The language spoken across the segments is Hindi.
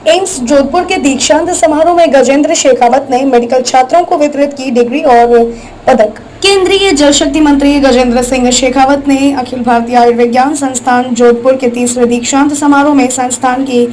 एम्स जोधपुर के दीक्षांत समारोह में गजेंद्र शेखावत ने मेडिकल छात्रों को वितरित की डिग्री और पदक। केंद्रीय जल शक्ति मंत्री गजेंद्र सिंह शेखावत ने अखिल भारतीय आयुर्विज्ञान संस्थान जोधपुर के तीसरे दीक्षांत समारोह में संस्थान की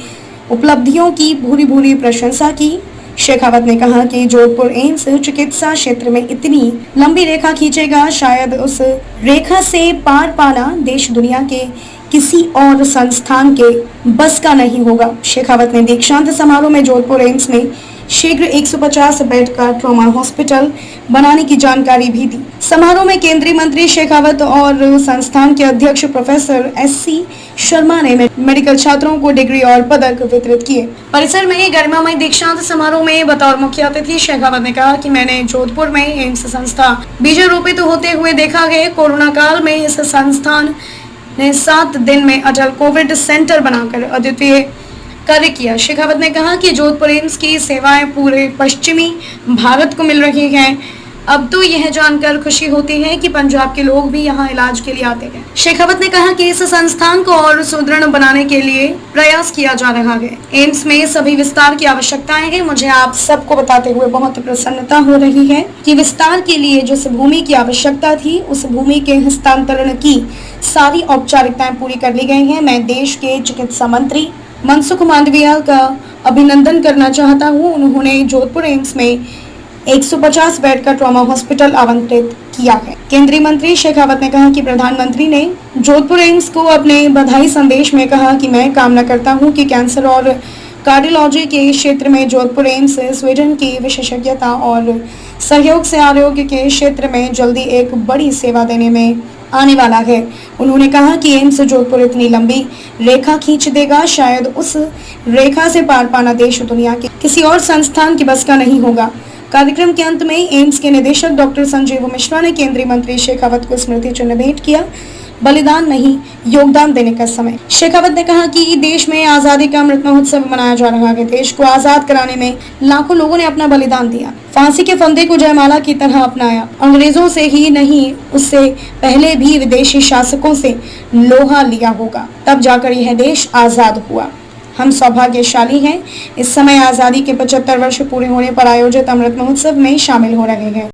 उपलब्धियों की भूरी भूरी प्रशंसा की। शेखावत ने कहा कि जोधपुर एम्स चिकित्सा क्षेत्र में इतनी लंबी रेखा खींचेगा, शायद उस रेखा से पार पाना देश दुनिया के किसी और संस्थान के बस का नहीं होगा। शेखावत ने दीक्षांत समारोह में जोधपुर एम्स में शीघ्र 150 बेड का ट्रॉमा हॉस्पिटल बनाने की जानकारी भी दी। समारोह में केंद्रीय मंत्री शेखावत और संस्थान के अध्यक्ष प्रोफेसर SC शर्मा ने मेडिकल छात्रों को डिग्री और पदक वितरित किए। परिसर में गरिमामय दीक्षांत समारोह में बतौर मुख्य अतिथि शेखावत ने कहा कि मैंने जोधपुर में एम्स संस्था बीजारोपित होते हुए देखा है। कोरोना काल में इस संस्थान ने 7 दिन में अटल कोविड सेंटर बनाकर अद्वितीय कार्य किया। शेखावत ने कहा कि जोधपुर एम्स की सेवाएं पूरे पश्चिमी भारत को मिल रही हैं। अब तो यह जानकर खुशी होती है कि पंजाब के लोग भी यहां इलाज के लिए आते हैं। शेखावत ने कहा कि इस संस्थान को और सुदृढ़ बनाने के लिए प्रयास किया जा रहा है। एम्स में सभी विस्तार की आवश्यकताएं हैं। मुझे आप सबको बताते हुए बहुत प्रसन्नता हो रही है कि विस्तार के लिए जिस भूमि की आवश्यकता थी, उस भूमि के हस्तांतरण की सारी औपचारिकताएं पूरी कर ली गई है। मैं देश के चिकित्सा मंत्री मनसुख मांडविया का अभिनंदन करना चाहता हूं। उन्होंने जोधपुर एम्स में 150 बेड का ट्रॉमा हॉस्पिटल आवंटित किया है। केंद्रीय मंत्री शेखावत ने कहा कि प्रधानमंत्री ने जोधपुर एम्स को अपने बधाई संदेश में कहा कि मैं कामना करता हूं कि कैंसर और कार्डियोलॉजी के क्षेत्र में जोधपुर एम्स स्वीडन की विशेषज्ञता और सहयोग से आरोग्य के क्षेत्र में जल्दी एक बड़ी सेवा देने में आने वाला है। उन्होंने कहा कि एम्स जोधपुर इतनी लंबी रेखा खींच देगा, शायद उस रेखा से पार पाना देश दुनिया के किसी और संस्थान की बस का नहीं होगा। कार्यक्रम के अंत में एम्स के निदेशक डॉक्टर संजीव मिश्रा ने केंद्रीय मंत्री शेखावत को स्मृति चिन्ह भेंट किया। बलिदान नहीं, योगदान देने का समय। शेखावत ने कहा कि देश में आजादी का अमृत महोत्सव मनाया जा रहा है। देश को आजाद कराने में लाखों लोगों ने अपना बलिदान दिया, फांसी के फंदे को जयमाला की तरह अपनाया। अंग्रेजों से ही नहीं, उससे पहले भी विदेशी शासकों से लोहा लिया होगा, तब जाकर यह देश आजाद हुआ। हम सौभाग्यशाली हैं। इस समय आजादी के 75 वर्ष पूरे होने पर आयोजित अमृत महोत्सव में शामिल हो रहे हैं।